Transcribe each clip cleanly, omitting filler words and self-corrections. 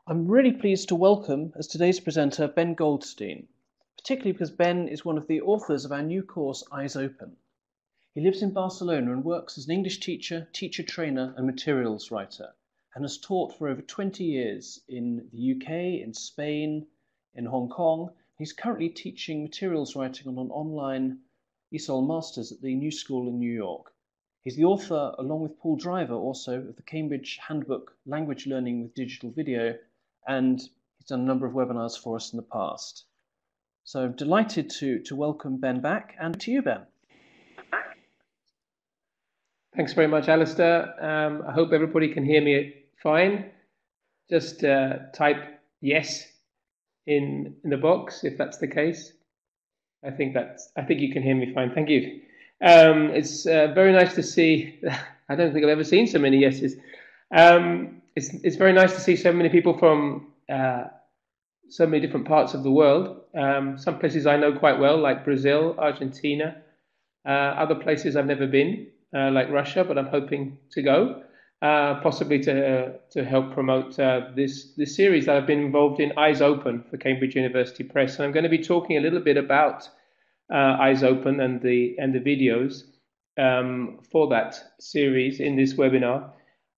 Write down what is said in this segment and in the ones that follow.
I'm really pleased to welcome as today's presenter Ben Goldstein, particularly because Ben is one of the authors of our new course Eyes Open. He lives in Barcelona and works as an English teacher, teacher trainer and materials writer, and has taught for over 20 years in the UK, in Spain, in Hong Kong. He's currently teaching materials writing on an online ESOL Masters at the New School in New York. He's the author, along with Paul Driver, also of the Cambridge Handbook Language Learning with Digital Video, and he's done a number of webinars for us in the past. So I'm delighted to welcome Ben back, and to you, Ben. Thanks very much, Alistair. I hope everybody can hear me fine. Just type yes in the box if that's the case. I think you can hear me fine. Thank you. It's very nice to see. I don't think I've ever seen so many yeses. It's very nice to see so many people from so many different parts of the world. Some places I know quite well, like Brazil, Argentina. Other places I've never been, like Russia, but I'm hoping to go, possibly to help promote this series that I've been involved in, Eyes Open for Cambridge University Press. And I'm going to be talking a little bit about Eyes Open and the videos for that series in this webinar,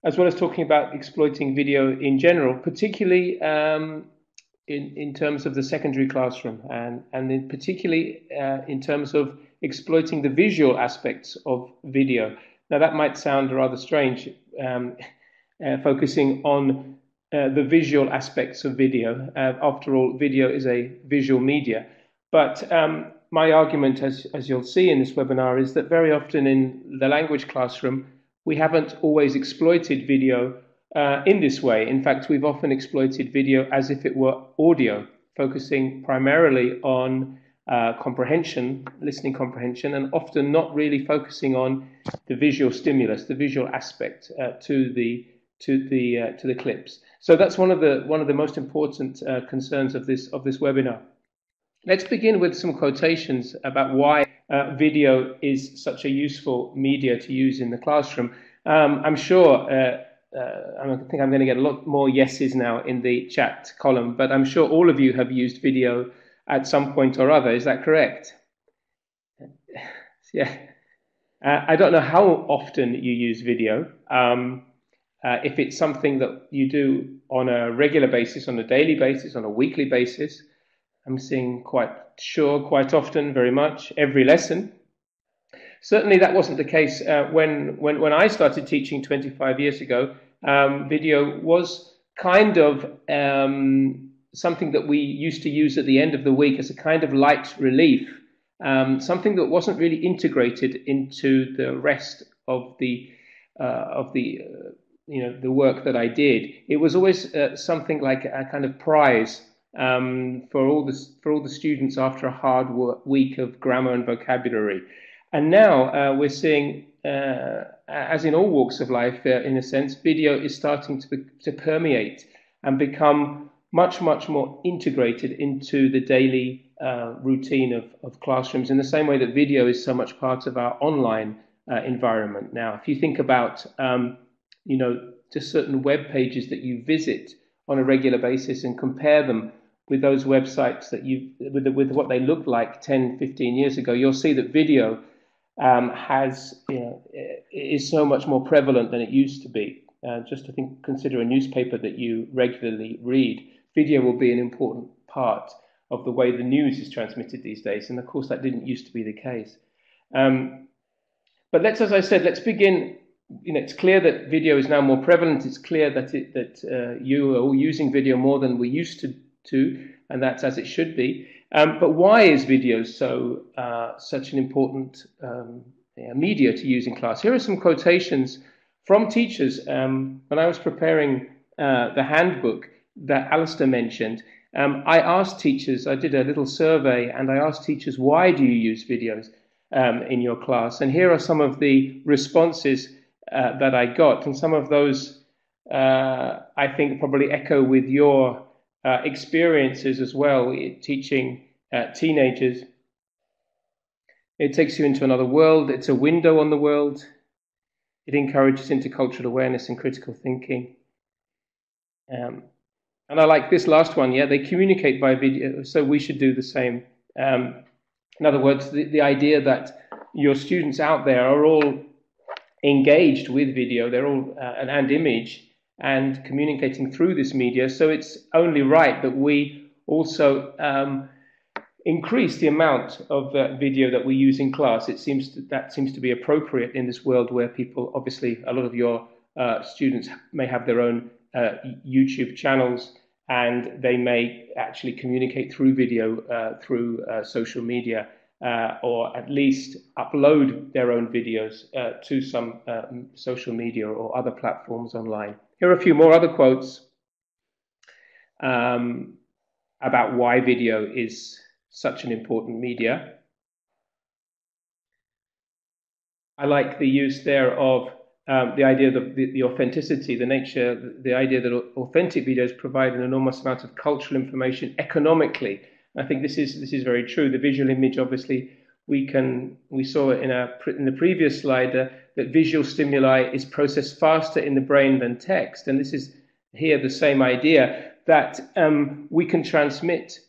as well as talking about exploiting video in general, particularly in terms of the secondary classroom, and particularly in terms of exploiting the visual aspects of video. Now that might sound rather strange, focusing on the visual aspects of video. After all, video is a visual media. But my argument, as you'll see in this webinar, is that very often in the language classroom, we haven't always exploited video in this way. In fact, we've often exploited video as if it were audio, focusing primarily on comprehension, listening comprehension, and often not really focusing on the visual stimulus, the visual aspect to the clips. So that's one of the most important concerns of this webinar. Let's begin with some quotations about why video is such a useful media to use in the classroom. I'm sure. I think I'm going to get a lot more yeses now in the chat column, but I'm sure all of you have used video at some point or other. Is that correct? Yeah. I don't know how often you use video. If it's something that you do on a regular basis, on a daily basis, on a weekly basis, I'm seeing quite often, very much, every lesson. Certainly that wasn't the case when I started teaching 25 years ago. Video was kind of something that we used to use at the end of the week as a kind of light relief, something that wasn't really integrated into the rest of the work that I did. It was always something like a kind of prize for all the students after a hard week of grammar and vocabulary. And now we're seeing, as in all walks of life, in a sense, video is starting to permeate and become much more integrated into the daily routine of classrooms, in the same way that video is so much part of our online environment now. If you think about, just certain web pages that you visit on a regular basis and compare them with those websites that with what they looked like 10, 15 years ago, you'll see that video is so much more prevalent than it used to be. Just to consider a newspaper that you regularly read, video will be an important part of the way the news is transmitted these days, and of course that didn't used to be the case. But as I said, let's begin. It's clear that video is now more prevalent. It's clear that you are all using video more than we used to, and that's as it should be. But why is video such an important media to use in class? Here are some quotations from teachers. When I was preparing the handbook that Alistair mentioned, I asked teachers, I did a little survey, and I asked teachers, why do you use videos in your class? And here are some of the responses that I got, and some of those I think probably echo with your experiences as well, teaching teenagers. It takes you into another world. It's a window on the world. It encourages intercultural awareness and critical thinking. And I like this last one, yeah, they communicate by video, so we should do the same. In other words, the idea that your students out there are all engaged with video, they're all and image, and communicating through this media. So it's only right that we also increase the amount of video that we use in class. That seems to be appropriate in this world where people, obviously, a lot of your students may have their own YouTube channels, and they may actually communicate through video through social media, or at least upload their own videos to some social media or other platforms online. Here are a few more other quotes about why video is such an important media. I like the use there of the idea of the authenticity, the nature, the idea that authentic videos provide an enormous amount of cultural information economically. I think this is very true. The visual image, obviously, we saw it in the previous slide that visual stimuli is processed faster in the brain than text, and this is here the same idea that we can transmit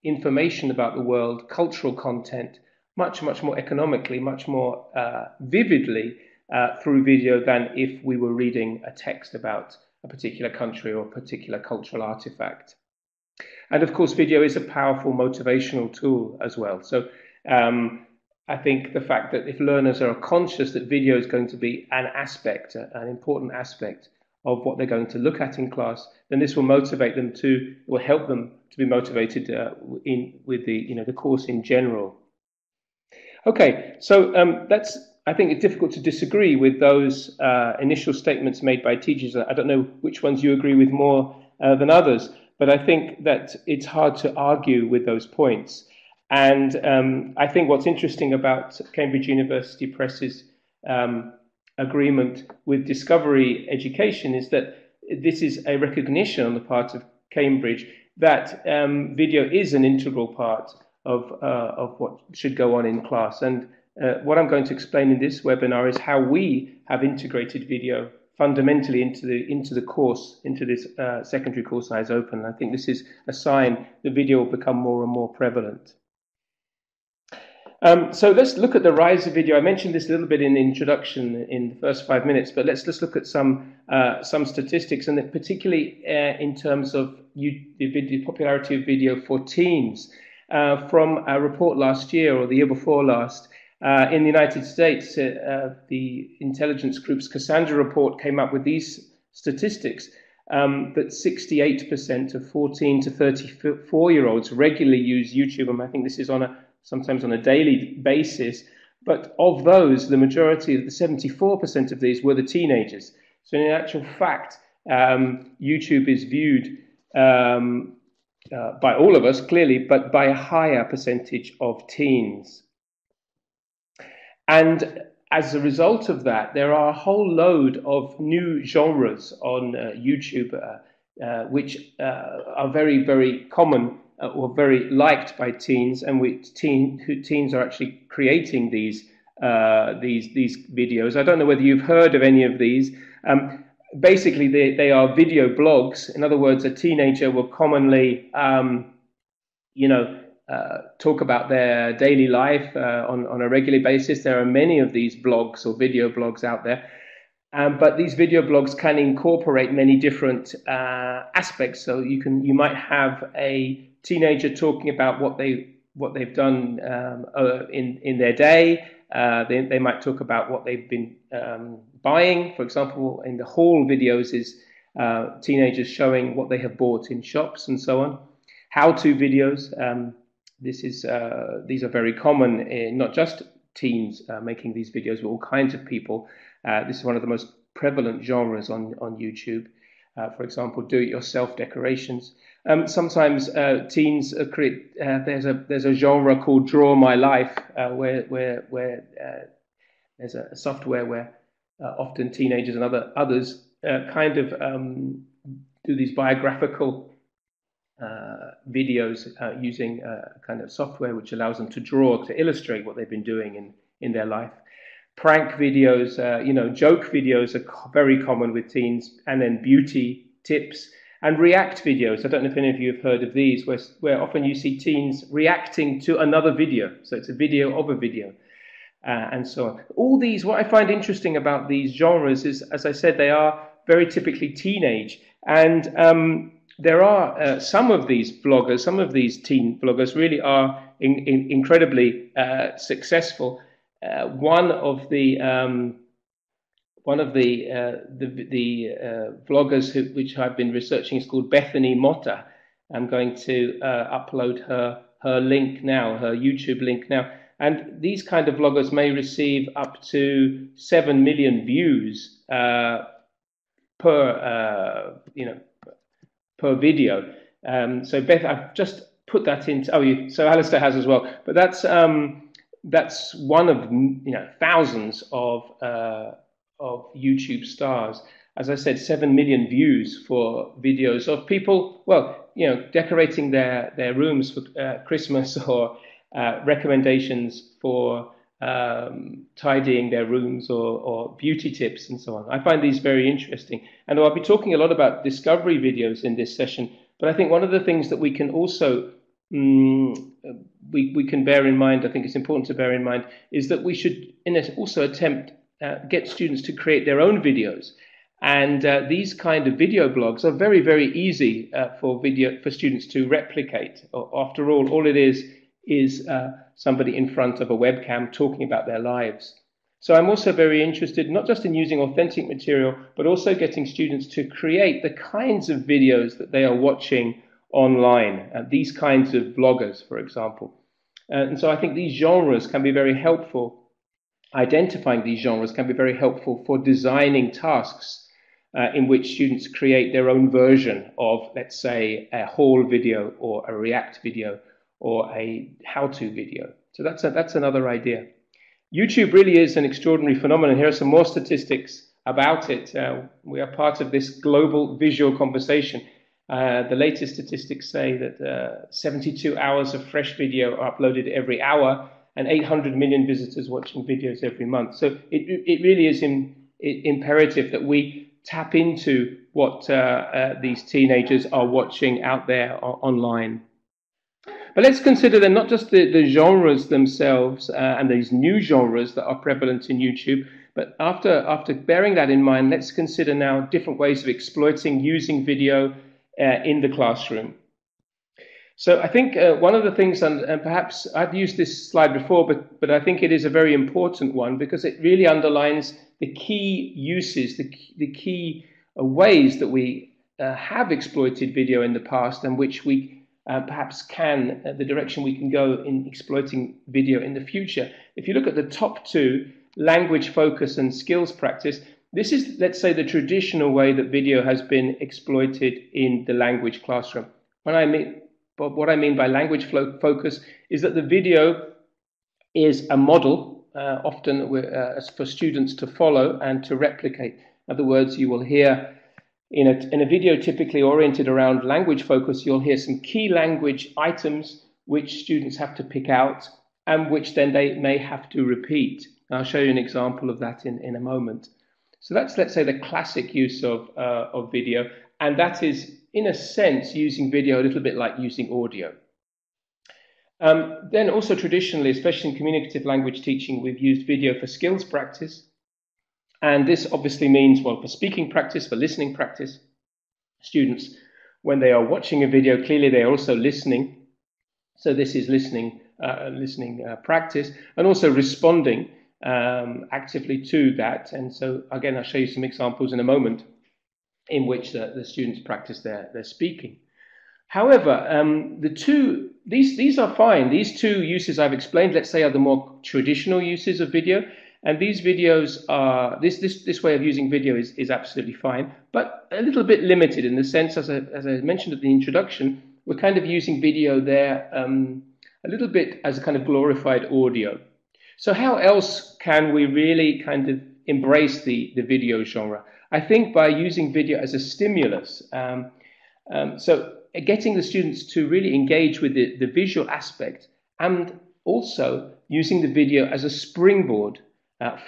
information about the world, cultural content, much more economically, much more vividly through video than if we were reading a text about a particular country or a particular cultural artifact. And of course, video is a powerful motivational tool as well. So I think the fact that if learners are conscious that video is going to be an aspect, an important aspect of what they're going to look at in class, then this will motivate them will help them to be motivated with the course in general. Okay, so I think it's difficult to disagree with those initial statements made by teachers. I don't know which ones you agree with more than others, but I think that it's hard to argue with those points. And I think what's interesting about Cambridge University Press's agreement with Discovery Education is that this is a recognition on the part of Cambridge that video is an integral part of what should go on in class. And what I'm going to explain in this webinar is how we have integrated video fundamentally into the course, into this secondary course Eyes Open. I think this is a sign that video will become more and more prevalent. So let's look at the rise of video. I mentioned this a little bit in the introduction in the first 5 minutes, but let's look at some statistics, and particularly in terms of the popularity of video for teens. From a report last year or the year before last, in the United States, the intelligence group's Cassandra report came up with these statistics, that 68% of 14 to 34-year-olds regularly use YouTube, and I think this is sometimes on a daily basis. But of those, the majority of the 74% of these were the teenagers. So in actual fact, YouTube is viewed by all of us, clearly, but by a higher percentage of teens. And as a result of that, there are a whole load of new genres on YouTube, which are very, very common or very liked by teens, and teens are actually creating these videos. I don't know whether you've heard of any of these. Basically, they are video blogs. In other words, a teenager will commonly, talk about their daily life on a regular basis. There are many of these blogs or video blogs out there. But these video blogs can incorporate many different aspects. So you might have a teenager talking about what they've done in their day. They might talk about what they've been buying. For example, in the haul videos is teenagers showing what they have bought in shops and so on. How-to videos. These are very common in not just teens making these videos, but all kinds of people. This is one of the most prevalent genres on YouTube. For example, do-it-yourself decorations. Sometimes teens create. There's a genre called Draw My Life, where there's a software where often teenagers and others kind of do these biographical videos using a kind of software which allows them to illustrate what they've been doing in their life. Prank videos, joke videos are very common with teens, and then beauty tips. And react videos, I don't know if any of you have heard of these, where often you see teens reacting to another video. So it's a video of a video, and so on. All these, what I find interesting about these genres is, as I said, they are very typically teenage. And there are some of these bloggers, some of these teen bloggers really are incredibly successful. One of the vloggers which I've been researching is called Bethany Motta. I'm going to upload her link now, her YouTube link now. And these kind of vloggers may receive up to 7 million views per video. So Beth, I've just put that into. So Alistair has as well. But that's one of thousands of YouTube stars. As I said, 7 million views for videos of people, decorating their rooms for Christmas, or recommendations for tidying their rooms, or beauty tips and so on. I find these very interesting. And I'll be talking a lot about discovery videos in this session, but I think one of the things that we can also we can bear in mind, I think it's important to bear in mind, is that we should also attempt get students to create their own videos. And these kind of video blogs are very, very easy for students to replicate. After all it is somebody in front of a webcam talking about their lives. So I'm also very interested not just in using authentic material, but also getting students to create the kinds of videos that they are watching online, these kinds of bloggers, for example. And so I think these genres can be very helpful. Identifying these genres can be very helpful for designing tasks in which students create their own version of, let's say, a haul video or a react video or a how-to video. So that's another idea. YouTube really is an extraordinary phenomenon. Here are some more statistics about it. We are part of this global visual conversation. The latest statistics say that 72 hours of fresh video are uploaded every hour, and 800 million visitors watching videos every month. So it really is imperative that we tap into what these teenagers are watching out there online. But let's consider then not just the genres themselves and these new genres that are prevalent in YouTube, but after bearing that in mind, let's consider now different ways of exploiting using video in the classroom. So I think one of the things, and perhaps I've used this slide before, but I think it is a very important one because it really underlines the key uses, the key ways that we have exploited video in the past, and which we perhaps can, the direction we can go in exploiting video in the future. If you look at the top two, language focus and skills practice, this is, let's say, the traditional way that video has been exploited in the language classroom. But what I mean by language focus is that the video is a model, often for students to follow and to replicate. In other words, you will hear in a video typically oriented around language focus, you'll hear some key language items which students have to pick out and which then they may have to repeat. And I'll show you an example of that in a moment. So that's, let's say, the classic use of video, and that is, in a sense, using video a little bit like using audio. Then also traditionally, especially in communicative language teaching, we've used video for skills practice. And this obviously means, well, for speaking practice, for listening practice. Students, when they are watching a video, clearly they are also listening. So this is listening practice, and also responding actively to that. And so again, I'll show you some examples in a moment in which the students practice their speaking. However, these are fine. These two uses I've explained, let's say, are the more traditional uses of video. And these videos are, this way of using video is absolutely fine, but a little bit limited in the sense, as I mentioned at the introduction, we're kind of using video there a little bit as a kind of glorified audio. So how else can we really kind of embrace the video genre? I think by using video as a stimulus. So getting the students to really engage with the visual aspect, and also using the video as a springboard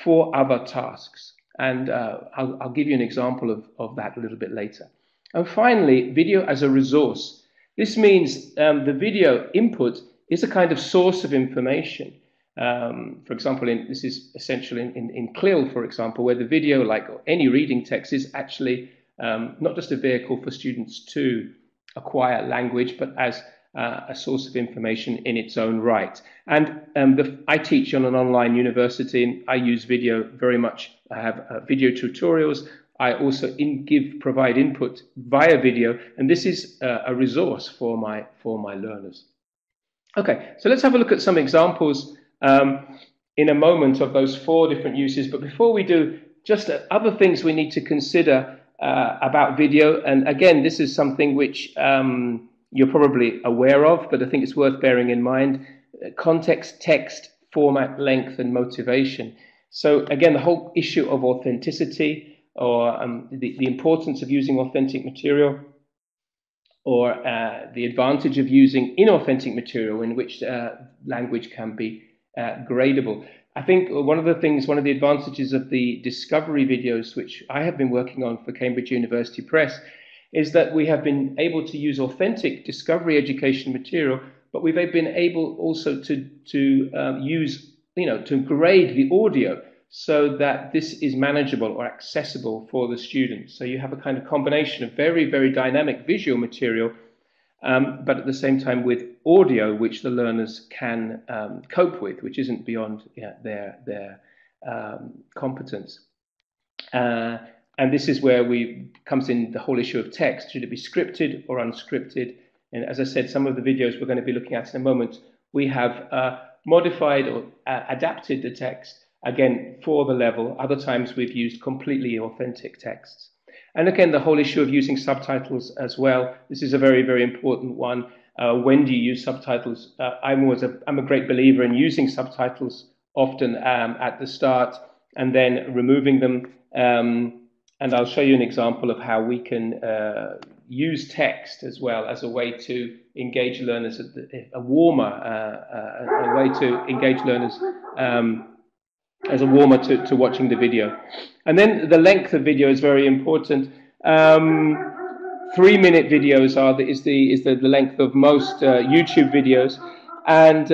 for other tasks. And I'll give you an example of that a little bit later. And finally, video as a resource. This means the video input is a kind of source of information. For example, this is essential in CLIL, for example, where the video, like any reading text, is actually not just a vehicle for students to acquire language, but as a source of information in its own right. And I teach on an online university, and I use video very much. I have video tutorials. I also provide input via video, and this is a resource for my learners. Okay, so let's have a look at some examples in a moment of those 4 different uses. But before we do, just other things we need to consider about video. And again, this is something which you're probably aware of, but I think it's worth bearing in mind. Context, text, format, length, and motivation. So again, the whole issue of authenticity, or the importance of using authentic material, or the advantage of using inauthentic material in which language can be gradable. I think one of the advantages of the discovery videos, which I have been working on for Cambridge University Press, is that we have been able to use authentic discovery education material, but we've been able also to use, to grade the audio so that this is manageable or accessible for the students. So you have a kind of combination of very, very dynamic visual material, but at the same time with audio, which the learners can cope with, which isn't beyond their competence. And this is where comes in the whole issue of text. Should it be scripted or unscripted? And as I said, some of the videos we're going to be looking at in a moment, we have modified or adapted the text, again, for the level. Other times we've used completely authentic texts. And again, the whole issue of using subtitles as well. This is a very, very important one. When do you use subtitles? I'm a great believer in using subtitles often at the start and then removing them. And I'll show you an example of how we can use text as well as a way to engage learners, a way to engage learners as a warmer to watching the video. And then the length of video is very important. 3-minute videos is the length of most YouTube videos. And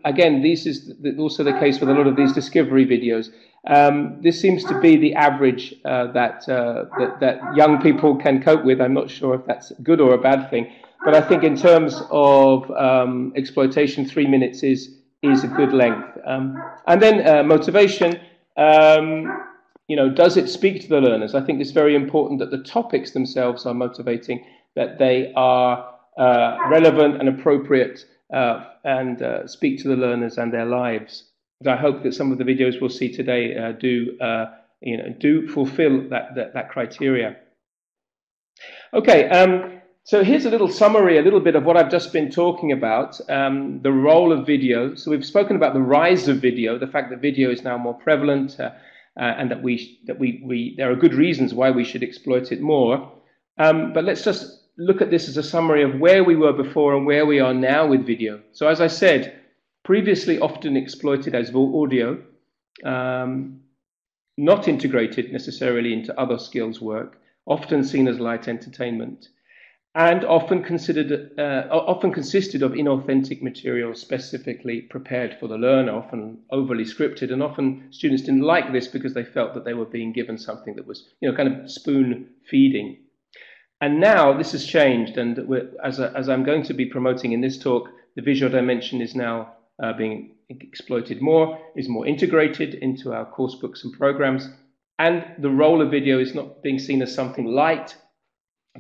again, this is also the case with a lot of these discovery videos. This seems to be the average that young people can cope with. I'm not sure if that's a good or a bad thing, but I think in terms of exploitation, 3 minutes is a good length. And then motivation. Does it speak to the learners? I think it's very important that the topics themselves are motivating, that they are relevant and appropriate, and speak to the learners and their lives. I hope that some of the videos we'll see today do fulfill that criteria. Okay, so here's a little summary, a little bit of what I've just been talking about, the role of video. So we've spoken about the rise of video, the fact that video is now more prevalent, and that there are good reasons why we should exploit it more. But let's just look at this as a summary of where we were before and where we are now with video. So as I said, previously often exploited as audio, not integrated necessarily into other skills work, often seen as light entertainment, and often consisted of inauthentic material specifically prepared for the learner, often overly scripted, and often students didn't like this because they felt that they were being given something that was, kind of spoon feeding. And now this has changed, and as I'm going to be promoting in this talk, the visual dimension is now being exploited more, is more integrated into our course books and programs, and the role of video is not being seen as something light,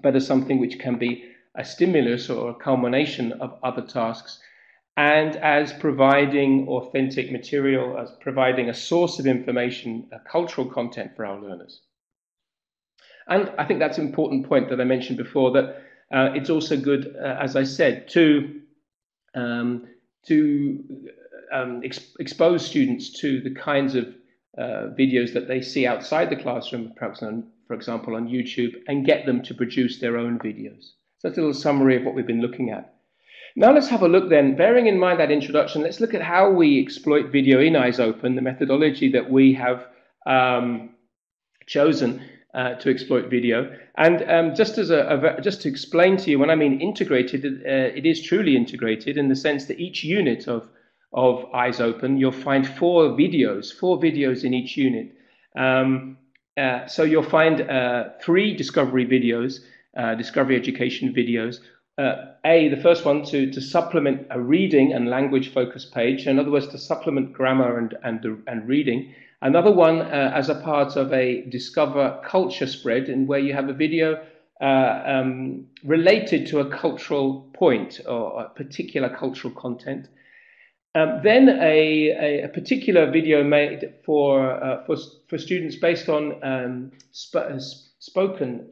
but as something which can be a stimulus or a culmination of other tasks, and as providing authentic material, as providing a source of information, a cultural content for our learners. And I think that's an important point that I mentioned before, that it's also good, as I said, to expose students to the kinds of videos that they see outside the classroom, perhaps for example on YouTube, and get them to produce their own videos. So that's a little summary of what we've been looking at. Now let's have a look then, bearing in mind that introduction, let's look at how we exploit video in Eyes Open, the methodology that we have chosen to exploit video. And just to explain to you, when I mean integrated, it is truly integrated in the sense that each unit of Eyes Open, you'll find four videos in each unit. So you'll find 3 discovery videos, discovery education videos. The first one to supplement a reading and language focused page. In other words, to supplement grammar and reading. Another one as a part of a Discover Culture spread, in where you have a video related to a cultural point or a particular cultural content. Then a particular video made for students based on spoken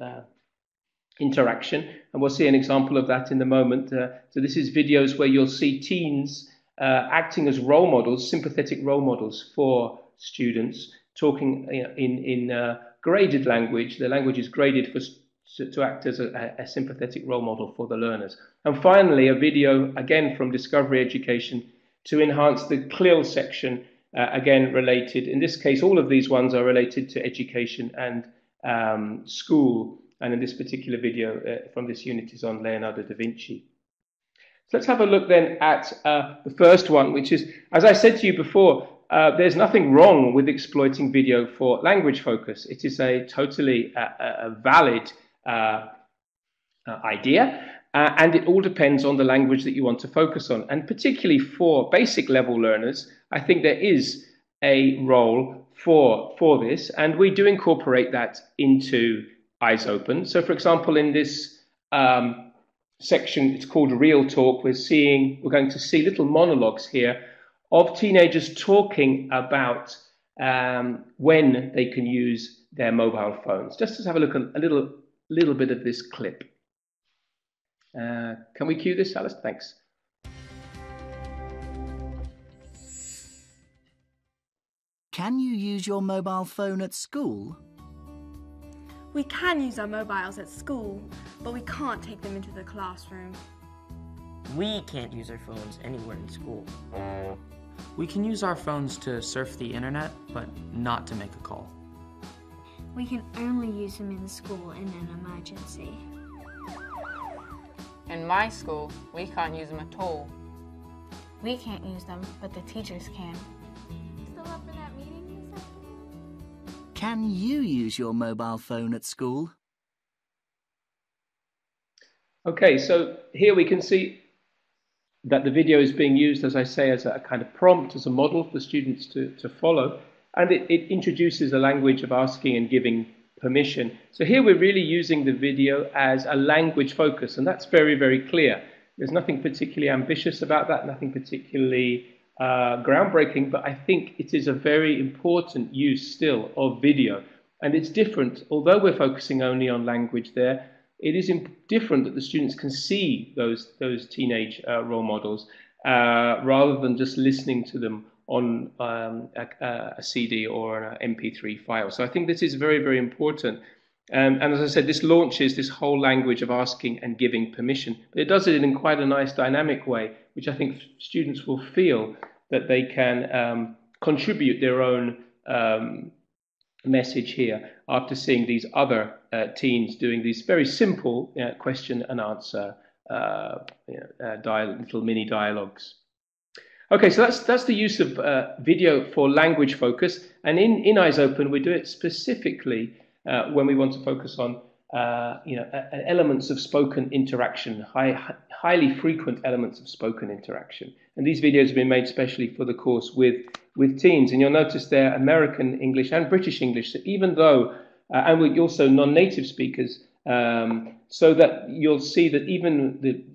interaction, and we'll see an example of that in a moment. So this is videos where you'll see teens acting as role models, sympathetic role models for students, talking in graded language. The language is graded to act as a sympathetic role model for the learners. And finally, a video, again from Discovery Education, to enhance the CLIL section, again related. In this case, all of these ones are related to education and school. And in this particular video from this unit is on Leonardo da Vinci. So let's have a look then at the first one, which is, as I said to you before, there's nothing wrong with exploiting video for language focus. It is a totally valid idea. And it all depends on the language that you want to focus on. And particularly for basic level learners, I think there is a role for this. And we do incorporate that into Eyes Open. So for example, in this section, it's called Real Talk. We're going to see little monologues here of teenagers talking about when they can use their mobile phones. Just to have a look at a little bit of this clip. Can we cue this, Alice? Thanks. Can you use your mobile phone at school? We can use our mobiles at school, but we can't take them into the classroom. We can't use our phones anywhere in school. We can use our phones to surf the internet, but not to make a call. We can only use them in school in an emergency. In my school, we can't use them at all. We can't use them, but the teachers can. Still up in that meeting this afternoon? Can you use your mobile phone at school? Okay, so here we can see that the video is being used, as I say, as a kind of prompt, as a model for students to follow. And it introduces a language of asking and giving permission. So here we're really using the video as a language focus, and that's very, very clear. There's nothing particularly ambitious about that, nothing particularly groundbreaking, but I think it is a very important use still of video. And it's different, although we're focusing only on language there, it is different that the students can see those teenage role models rather than just listening to them on a CD or an MP3 file. So I think this is very, very important. And as I said, this launches this whole language of asking and giving permission. But it does it in quite a nice dynamic way, which I think students will feel that they can contribute their own message here after seeing these other teens doing these very simple question and answer little mini dialogues. Okay, so that's the use of video for language focus, and in Eyes Open we do it specifically when we want to focus on elements of spoken interaction, highly frequent elements of spoken interaction. And these videos have been made specially for the course with teens, and you'll notice they're American English and British English. So even though, and we're also non-native speakers, so that you'll see that even with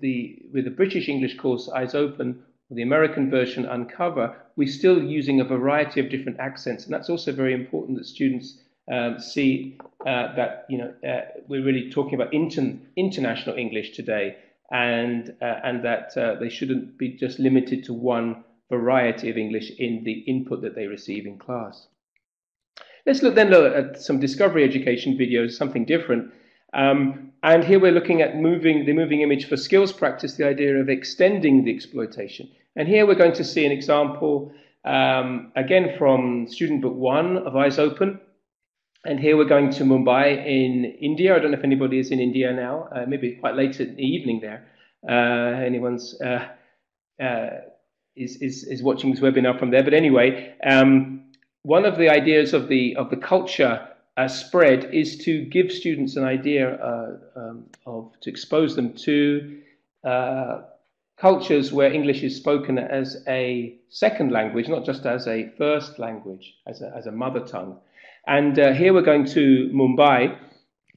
the British English course Eyes Open, the American version Uncover, we're still using a variety of different accents, and that's also very important that students see that we're really talking about international English today, and that they shouldn't be just limited to one variety of English in the input that they receive in class. Let's look at some discovery education videos, something different. And here we're looking at the moving image for skills practice, the idea of extending the exploitation. And here we're going to see an example, again from student book 1 of Eyes Open. And here we're going to Mumbai in India. I don't know if anybody is in India now. Maybe quite late in the evening there. Anyone's is watching this webinar from there. But anyway, one of the ideas of the culture spread is to give students an idea to expose them to cultures where English is spoken as a second language, not just as a first language, as a mother tongue. And here we're going to Mumbai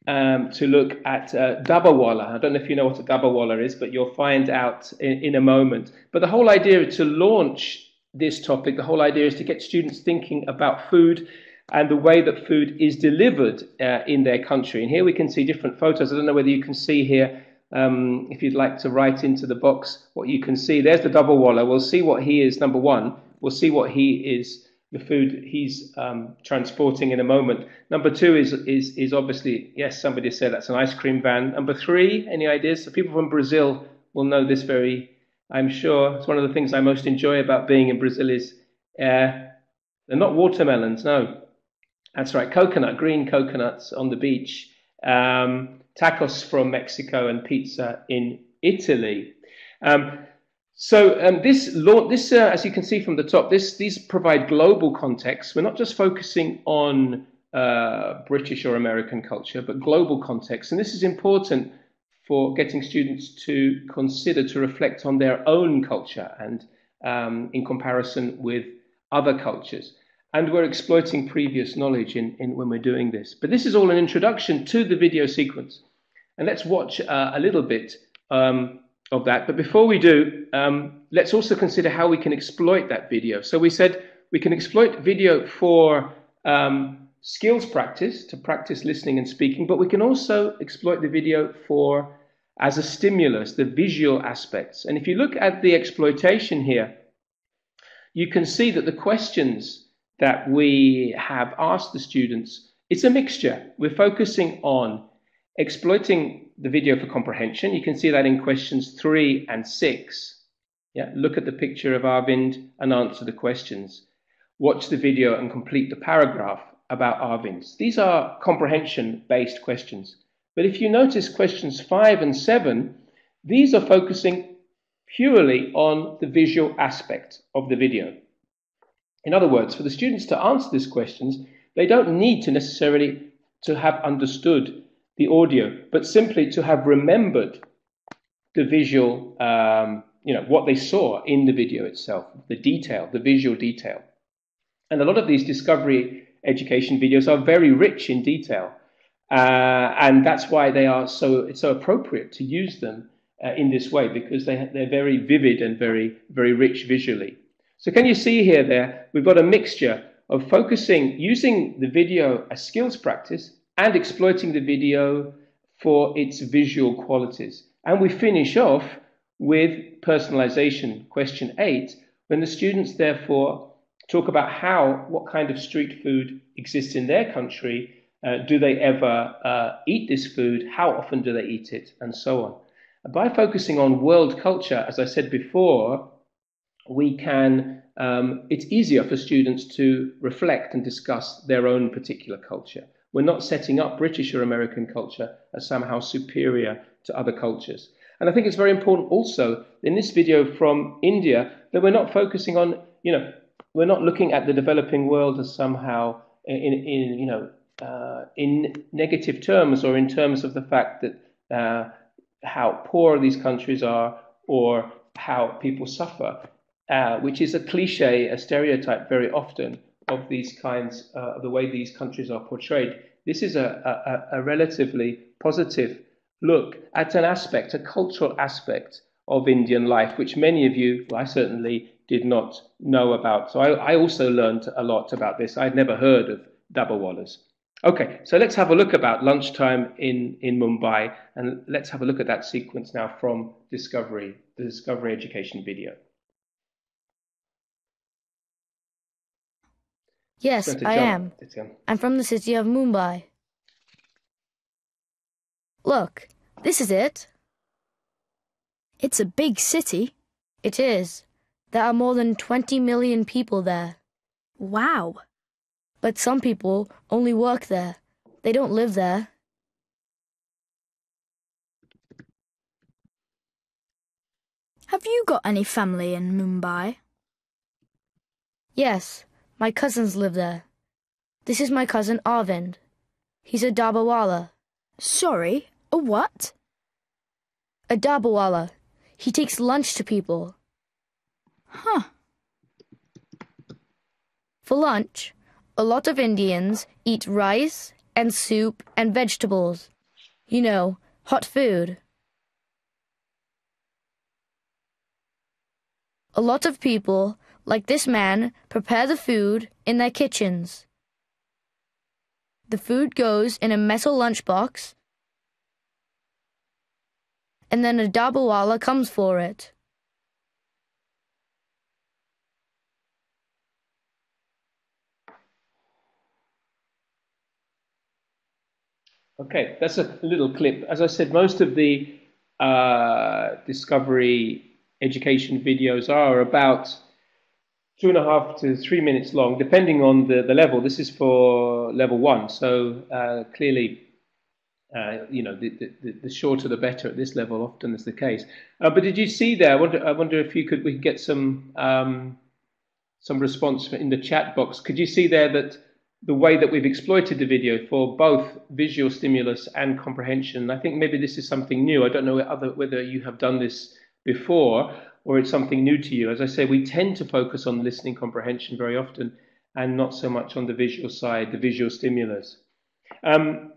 to look at Dabbawala. I don't know if you know what a Dabbawala is, but you'll find out in a moment. But the whole idea to launch this topic, the whole idea is to get students thinking about food and the way that food is delivered in their country. And here we can see different photos. I don't know whether you can see here, if you'd like to write into the box what you can see. There's the Dabbawala. We'll see what he is, number one. We'll see what he is, the food he's transporting in a moment. Number two is obviously, yes, somebody said that's an ice cream van. Number three, any ideas? So people from Brazil will know this I'm sure. It's one of the things I most enjoy about being in Brazil is they're not watermelons, no. That's right, green coconuts on the beach. Tacos from Mexico and pizza in Italy. So as you can see from the top, these provide global context. We're not just focusing on British or American culture, but global context. And this is important for getting students to consider, to reflect on their own culture and in comparison with other cultures. And we're exploiting previous knowledge when we're doing this. But this is all an introduction to the video sequence. And let's watch a little bit of that. But before we do, let's also consider how we can exploit that video. So we said we can exploit video for skills practice, to practice listening and speaking, but we can also exploit the video as a stimulus, the visual aspects. And if you look at the exploitation here, you can see that the questions that we have asked the students, it's a mixture. We're focusing on exploiting the video for comprehension. You can see that in questions 3 and 6. Yeah, look at the picture of Arvind and answer the questions. Watch the video and complete the paragraph about Arvind. These are comprehension-based questions. But if you notice questions 5 and 7, these are focusing purely on the visual aspect of the video. In other words, for the students to answer these questions, they don't need to necessarily to have understood the audio, but simply to have remembered the visual, what they saw in the video itself, the detail, the visual detail. And a lot of these discovery education videos are very rich in detail. And that's why it's so appropriate to use them in this way, because they're very vivid and very, very rich visually. So can you see here we've got a mixture of using the video as skills practice and exploiting the video for its visual qualities. And we finish off with personalization, question 8, when the students therefore talk about what kind of street food exists in their country. Do they ever eat this food? How often do they eat it? And so on. And by focusing on world culture, as I said before, we can, it's easier for students to reflect and discuss their own particular culture. We're not setting up British or American culture as somehow superior to other cultures. And I think it's very important also in this video from India that we're not focusing on, we're not looking at the developing world as somehow in negative terms, or in terms of the fact that how poor these countries are or how people suffer, which is a cliche, a stereotype very often of these kinds, the way these countries are portrayed. This is a relatively positive look at an aspect, a cultural aspect of Indian life, which many of you, I certainly did not know about. So I also learned a lot about this. I'd never heard of Dabbawalas. Okay, so let's have a look about lunchtime in Mumbai, and let's have a look at that sequence now from the Discovery Education video. Yes, I am. I'm from the city of Mumbai. Look, this is it. It's a big city. It is. There are more than 20 million people there. Wow. But some people only work there. They don't live there. Have you got any family in Mumbai? Yes, my cousins live there. This is my cousin Arvind. He's a dabawala. Sorry, a what? A dabawala. He takes lunch to people. Huh. For lunch, a lot of Indians eat rice and soup and vegetables. You know, hot food. A lot of people, like this man, prepare the food in their kitchens. The food goes in a metal lunchbox, and then a dabawala comes for it. Okay, that's a little clip. As I said, most of the Discovery education videos are about 2.5 to 3 minutes long, depending on the level. This is for level 1, so clearly, you know, the shorter the better at this level. Often is the case. But did you see there? I wonder if we could get some response in the chat box. Could you see there that the way that we've exploited the video for both visual stimulus and comprehension? I think maybe this is something new. I don't know whether you have done this before or it's something new to you. As I say, we tend to focus on listening comprehension very often and not so much on the visual side, the visual stimulus. And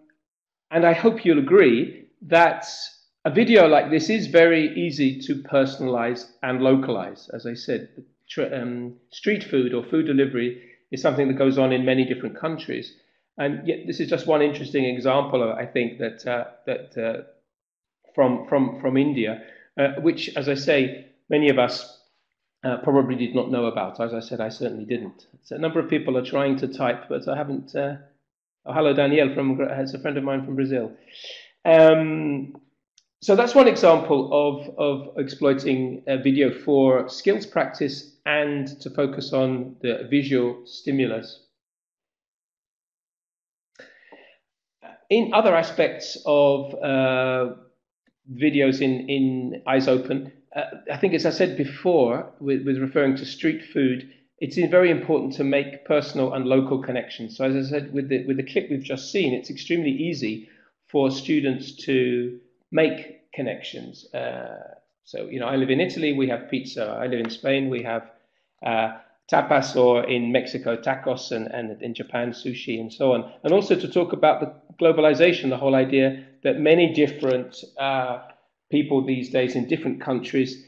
I hope you'll agree that a video like this is very easy to personalize and localize. As I said, street food or food delivery is something that goes on in many different countries. And yet this is just one interesting example, I think, that from India, which, as I say, many of us probably did not know about. As I said, I certainly didn't. So a number of people are trying to type, but I haven't. Oh, hello, Danielle, it's a friend of mine from Brazil. So that's one example of exploiting video for skills practice and to focus on the visual stimulus. In other aspects of videos in Eyes Open, I think, as I said before, with referring to street food, it's very important to make personal and local connections. So as I said, with the clip we've just seen, it's extremely easy for students to make connections. So, you know, I live in Italy, we have pizza. I live in Spain, we have tapas, or in Mexico, tacos, and in Japan, sushi, and so on. And also to talk about the globalization, the whole idea that many different people these days in different countries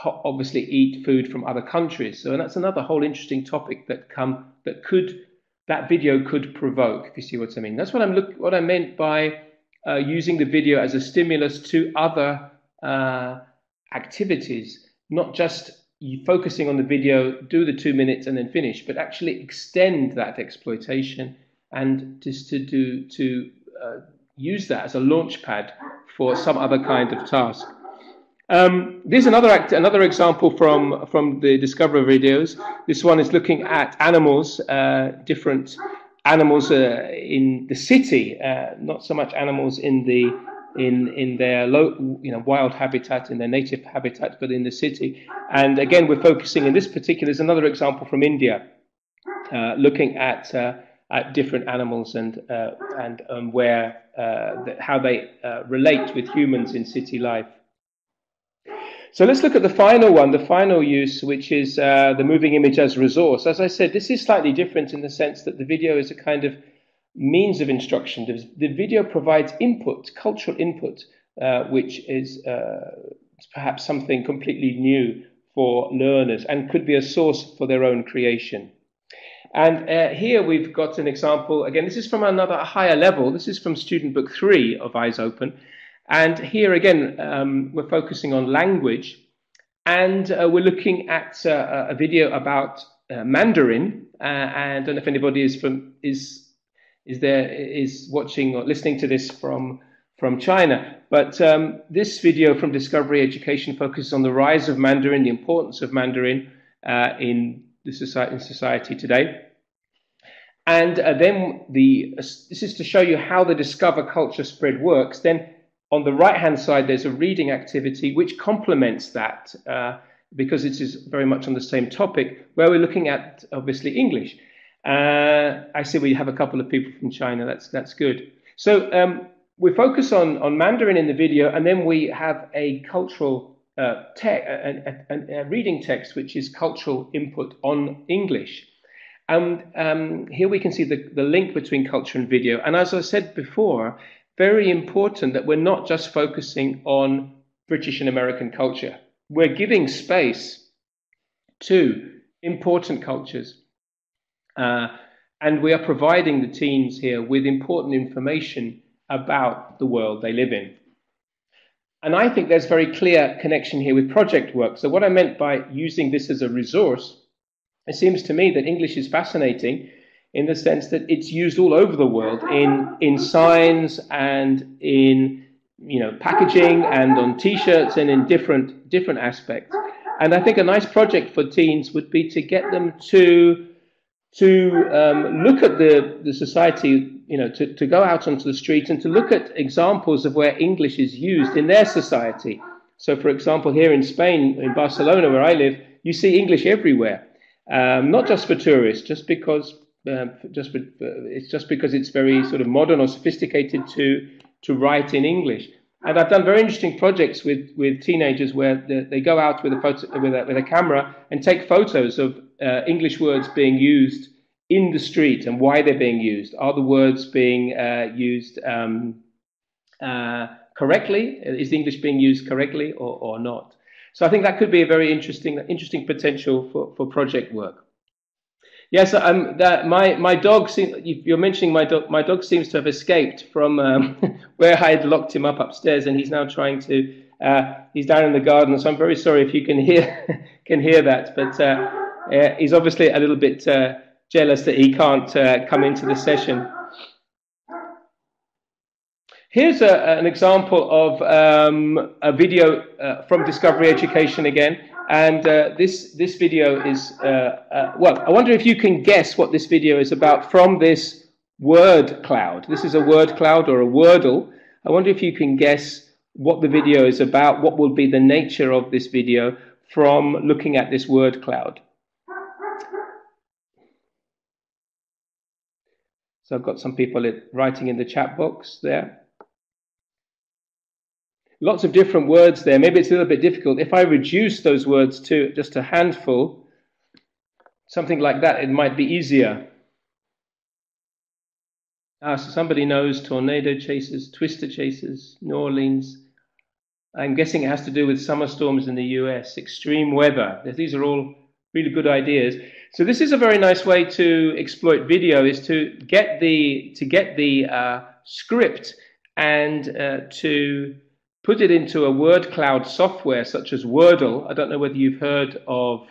obviously eat food from other countries. So, and that's another whole interesting topic that video could provoke, if you see what I mean. That's what I meant by using the video as a stimulus to other activities, not just focusing on the video, do the 2 minutes and then finish, but actually extend that exploitation and just to use that as a launch pad for some other kind of task. There's another example from the Discover videos. This one is looking at animals, different animals in the city, not so much animals in their wild habitat, in their native habitat, but in the city. And again, we're focusing in this particular. There's another example from India, looking at different animals and where how they relate with humans in city life. So let's look at the final one, the final use, which is the moving image as resource. As I said, this is slightly different in the sense that the video is a kind of means of instruction. The video provides input, cultural input, which is perhaps something completely new for learners and could be a source for their own creation. And here we've got an example. Again, this is from another higher level. This is from student book 3 of Eyes Open. And here again, we're focusing on language, and we're looking at a video about Mandarin. And I don't know if anybody is watching or listening to this from China. But this video from Discovery Education focuses on the rise of Mandarin, the importance of Mandarin in society today. And then this is to show you how the Discover Culture Spread works. Then on the right-hand side, there's a reading activity which complements that because it is very much on the same topic, where we're looking at, obviously, English. I see we have a couple of people from China. That's good. So we focus on Mandarin in the video, and then we have a cultural a reading text, which is cultural input on English. And here we can see the link between culture and video. And as I said before, very important that we're not just focusing on British and American culture. We're giving space to important cultures. And we are providing the teens here with important information about the world they live in. And I think there's very clear connection here with project work. So what I meant by using this as a resource, it seems to me that English is fascinating in the sense that it's used all over the world in signs and in packaging and on T-shirts and in different aspects. And I think a nice project for teens would be to get them to look at the society, to go out onto the street and to look at examples of where English is used in their society. So, for example, here in Spain, in Barcelona, where I live, you see English everywhere. Not just for tourists, just because it's very sort of modern or sophisticated to write in English. And I've done very interesting projects with teenagers where they go out with a camera and take photos of English words being used in the street and why they're being used. Are the words being used correctly? Is the English being used correctly or not? So I think that could be a very interesting potential for project work. Yes, my dog. You're mentioning my dog. My dog seems to have escaped from where I had locked him up upstairs, and he's now trying to. He's down in the garden. So I'm very sorry if you can hear that, but he's obviously a little bit jealous that he can't come into the session. Here's an example of a video from Discovery Education again. And this video is, well, I wonder if you can guess what this video is about from this word cloud. This is a word cloud or a wordle. I wonder if you can guess what the video is about, what will be the nature of this video from looking at this word cloud. So I've got some people writing in the chat box there. Lots of different words there. Maybe it's a little bit difficult. If I reduce those words to just a handful, something like that, it might be easier. So somebody knows tornado chasers, twister chasers, New Orleans. I'm guessing it has to do with summer storms in the US, extreme weather. These are all really good ideas. So this is a very nice way to exploit video, is to get the script and to put it into a word cloud software such as Wordle. I don't know whether you've heard of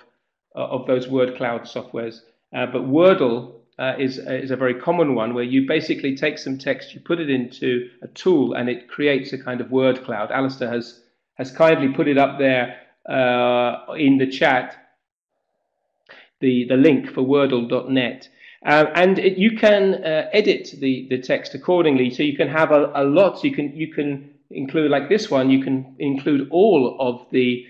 those word cloud softwares, but Wordle is a very common one where you basically take some text, you put it into a tool, and it creates a kind of word cloud. Alistair has kindly put it up there in the chat, the link for wordle.net. And you can edit the text accordingly, so you can have a lot. You can include, like this one, you can include all of the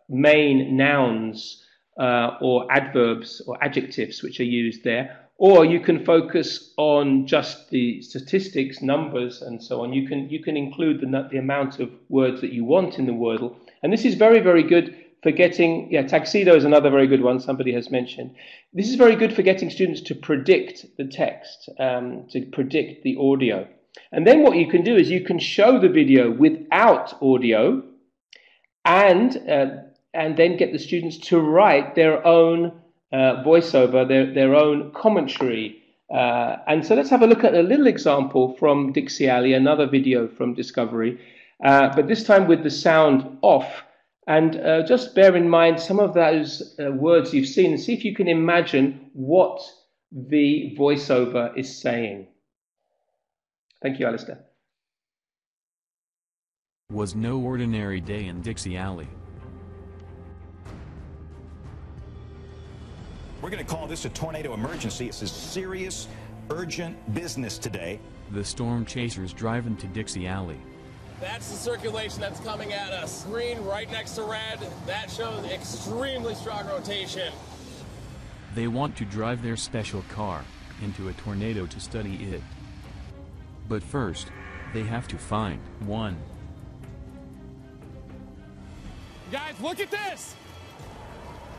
main nouns or adverbs or adjectives which are used there, or you can focus on just the statistics, numbers, and so on. You can include the amount of words that you want in the Wordle, and this is very, very good for getting. Tuxedo is another very good one somebody has mentioned. This is very good for getting students to predict the text, to predict the audio. And then what you can do is you can show the video without audio, and then get the students to write their own voiceover, their own commentary. And so let's have a look at a little example from Dixie Alley, another video from Discovery, but this time with the sound off. And just bear in mind some of those words you've seen, and see if you can imagine what the voiceover is saying. Thank you, Alistair. Was no ordinary day in Dixie Alley. We're going to call this a tornado emergency. This is serious, urgent business today. The storm chasers drive into Dixie Alley. That's the circulation that's coming at us. Green right next to red. That shows extremely strong rotation. They want to drive their special car into a tornado to study it. But first, they have to find one. Guys, look at this!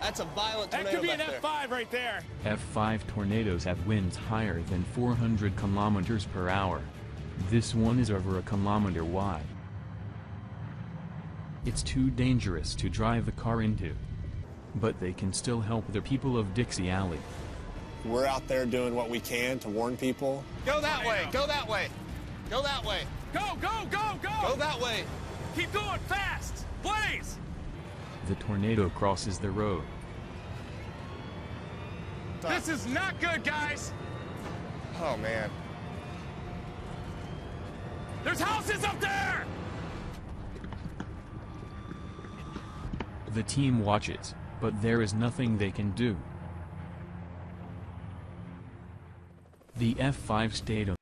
That's a violent tornado. That could be an F5 F5 right there. F5 tornadoes have winds higher than 400 kilometers per hour. This one is over a kilometer wide. It's too dangerous to drive the car into. But they can still help the people of Dixie Alley. We're out there doing what we can to warn people. Go that way, go that way, go that way. Go, go, go, go! Go that way. Keep going fast, please! The tornado crosses the road. This is not good, guys! Oh, man. There's houses up there! The team watches, but there is nothing they can do. The F5 stayed on.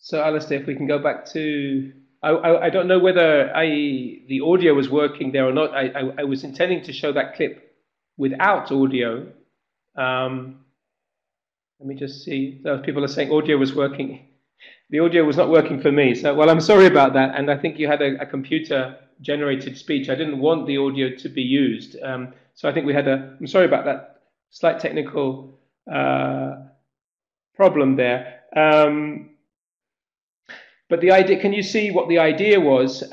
So, Alistair, if we can go back to... I don't know whether the audio was working there or not. I was intending to show that clip without audio. Let me just see. Those people are saying audio was working. The audio was not working for me. So, well, I'm sorry about that. And I think you had a computer-generated speech. I didn't want the audio to be used. So I think we had I'm sorry about that slight technical problem there. But the idea, can you see what the idea was?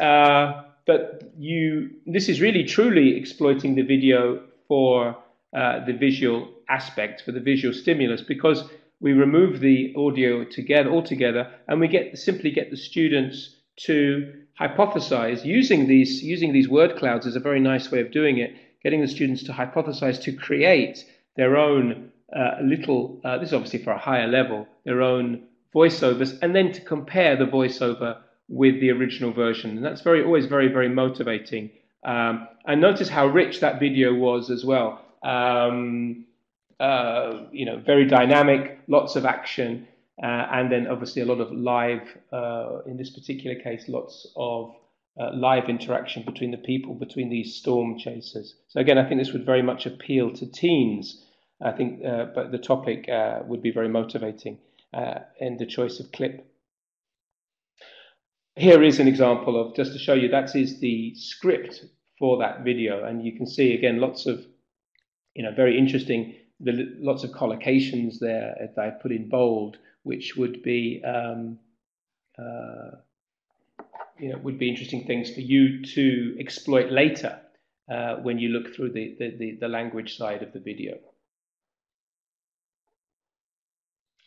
This is really truly exploiting the video for the visual aspect, for the visual stimulus, because we remove the audio altogether, and we simply get the students to hypothesize using these word clouds is a very nice way of doing it. Getting the students to hypothesize, to create their own this is obviously for a higher level, their own voiceovers, and then to compare the voiceover with the original version. And that's always very, very motivating. And notice how rich that video was as well. Very dynamic, lots of action, and then obviously a lot of live, in this particular case, lots of live interaction between the people, between these storm chasers. So again, I think this would very much appeal to teens. I think, but the topic would be very motivating in the choice of clip. Here is an example of, just to show you, that is the script for that video, and you can see again lots of, very interesting, lots of collocations there that I put in bold, which would be, would be interesting things for you to exploit later when you look through the language side of the video.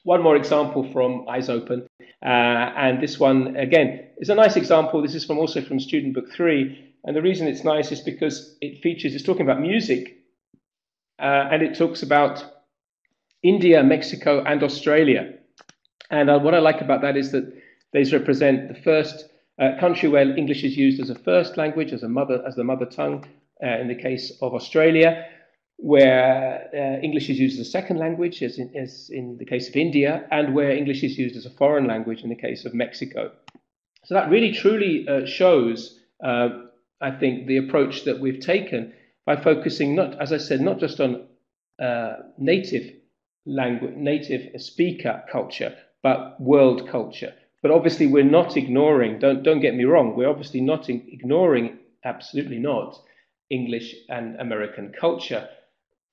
One more example from Eyes Open, and this one again is a nice example. This is also from Student Book 3, and the reason it's nice is because it's talking about music, and it talks about India, Mexico, and Australia. And what I like about that is that these represent the first country where English is used as a first language, as the mother tongue. In the case of Australia, where English is used as a second language, as in the case of India, and where English is used as a foreign language in the case of Mexico. So that really truly shows, I think, the approach that we've taken by focusing, as I said, not just on native language, native speaker culture, but world culture. But obviously we're not ignoring, don't get me wrong, we're obviously not ignoring, absolutely not, English and American culture.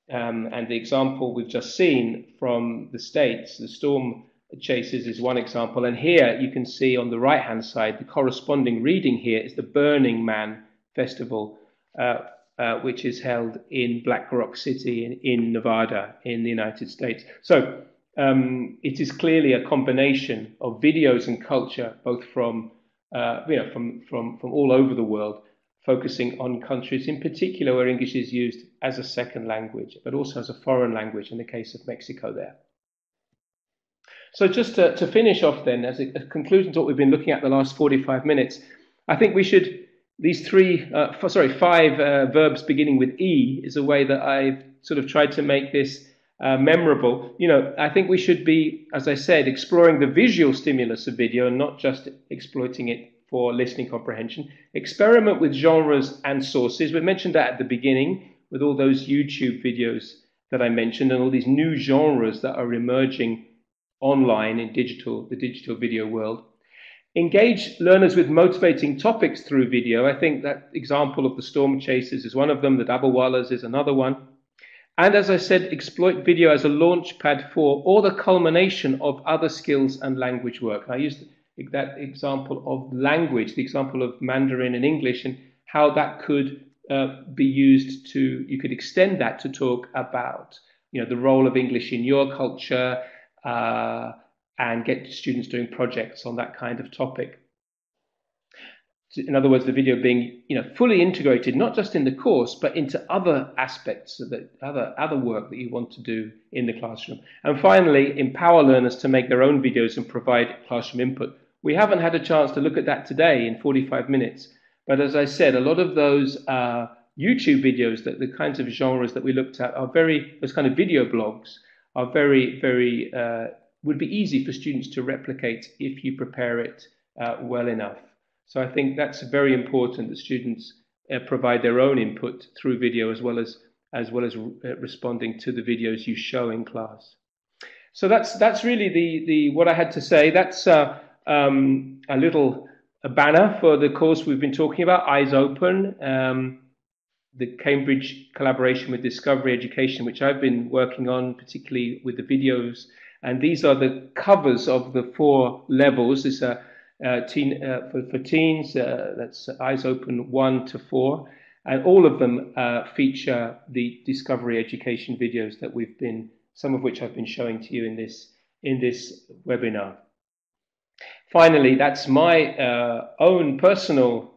And the example we've just seen from the States, the storm chasers, is one example. And here you can see on the right-hand side, the corresponding reading here is the Burning Man Festival, which is held in Black Rock City in Nevada in the United States. So it is clearly a combination of videos and culture, both from all over the world, focusing on countries in particular where English is used as a second language, but also as a foreign language in the case of Mexico there. So just to finish off then, as a conclusion to what we've been looking at the last 45 minutes, I think we should these five verbs beginning with E is a way that I've sort of tried to make this memorable. You know, I think we should be, as I said, exploring the visual stimulus of video and not just exploiting it for listening comprehension. Experiment with genres and sources. We mentioned that at the beginning with all those YouTube videos that I mentioned and all these new genres that are emerging online in the digital video world. Engage learners with motivating topics through video. I think that example of the storm chasers is one of them. The Dabbawallas is another one. And as I said, exploit video as a launch pad for or the culmination of other skills and language work. And I used that example of language, the example of Mandarin and English, and how that could be used to, you could extend that to talk about, you know, the role of English in your culture, and get students doing projects on that kind of topic. In other words, the video being, you know, fully integrated, not just in the course, but into other aspects of the other work that you want to do in the classroom. And finally, empower learners to make their own videos and provide classroom input. We haven't had a chance to look at that today in 45 minutes. But as I said, a lot of those YouTube videos, that the kinds of genres that we looked at are those kind of video blogs are very, would be easy for students to replicate if you prepare it well enough. So I think that's very important that students provide their own input through video as well as responding to the videos you show in class. So that's really the what I had to say. That's a little banner for the course we've been talking about, Eyes Open, the Cambridge collaboration with Discovery Education, which I've been working on, particularly with the videos. And these are the covers of the 4 levels. This for teens, that's Eyes Open 1 to 4. And all of them feature the Discovery Education videos that some of which I've been showing to you in this webinar. Finally, that's my own personal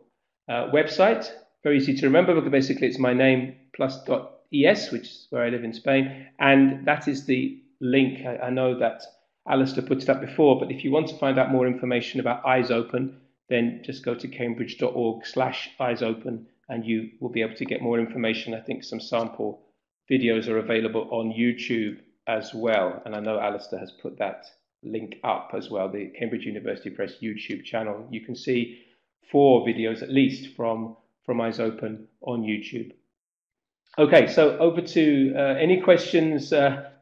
website. Very easy to remember, because basically it's my name plus.es, which is where I live in Spain. And that is the link. I know that Alistair put it up before, but if you want to find out more information about Eyes Open, then just go to cambridge.org/eyesopen and you will be able to get more information. I think some sample videos are available on YouTube as well. And I know Alistair has put that link up as well, the Cambridge University Press YouTube channel. You can see 4 videos at least from Eyes Open on YouTube. Okay, so over to any questions.